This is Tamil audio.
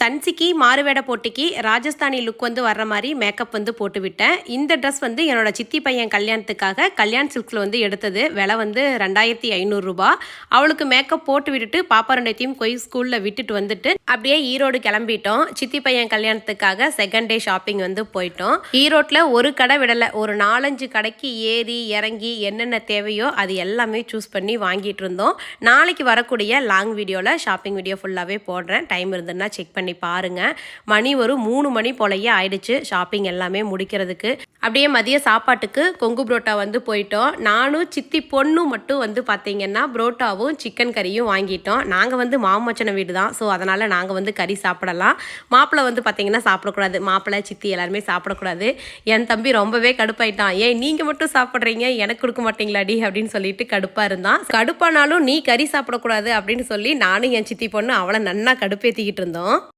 சன்சிக்கு மாறுவேட போட்டிக்கு ராஜஸ்தானி லுக் வந்து வர்ற மாதிரி மேக்கப் வந்து போட்டு விட்டேன். இந்த ட்ரெஸ் வந்து என்னோட சித்தி பையன் கல்யாணத்துக்காக கல்யாண் சில்க்ஸில் வந்து எடுத்தது. விலை வந்து 2500 ரூபாய். அவளுக்கு மேக்கப் போட்டு விட்டுட்டு பாப்பா ரெண்டையும் போய் ஸ்கூலில் விட்டுட்டு வந்துட்டு அப்படியே ஈரோடு கிளம்பிட்டோம். சித்தி பையன் கல்யாணத்துக்காக செகண்ட் டே ஷாப்பிங் வந்து போயிட்டோம். ஈரோட்டில் ஒரு கடை விடலை, ஒரு 4-5 கடைக்கு ஏறி இறங்கி என்னென்ன தேவையோ அது எல்லாமே சூஸ் பண்ணி வாங்கிட்டு இருந்தோம். நாளைக்கு வரக்கூடிய லாங் வீடியோவில் ஷாப்பிங் வீடியோ ஃபுல்லாகவே போடுறேன். டைம் இருந்ததுன்னா செக் பண்ணி பாருங்க. மணி ஒரு 3 மணி போலயே ஆயிடுச்சு ஷாப்பிங் எல்லாமே முடிக்கிறதுக்கு. அப்படியே மதிய சாப்பாட்டுக்கு கொங்கு புரோட்டா வந்து போயிட்டோம். நானும் சித்தி பொண்ணும் மட்டும் வந்து பார்த்தீங்கன்னா புரோட்டாவும் சிக்கன் கறியும் வாங்கிட்டோம். நாங்கள் வந்து மாமச்சன வீடு தான், ஸோ அதனால் நாங்கள் வந்து கறி சாப்பிடலாம். மாப்பிள்ளை வந்து பார்த்தீங்கன்னா சாப்பிடக்கூடாது. மாப்பிள்ளை சித்தி எல்லாருமே சாப்பிடக்கூடாது. என் தம்பி ரொம்பவே கடுப்பாயிட்டான். ஏன் நீங்கள் மட்டும் சாப்பிட்றீங்க, எனக்கு கொடுக்க மாட்டீங்களாடி அப்படின்னு சொல்லிட்டு கடுப்பாக இருந்தான். கடுப்பானாலும் நீ கறி சாப்பிடக்கூடாது அப்படின்னு சொல்லி நானும் என் சித்தி பொண்ணு அவளை நன்னா கடுப்பேற்றிக்கிட்டு இருந்தோம்.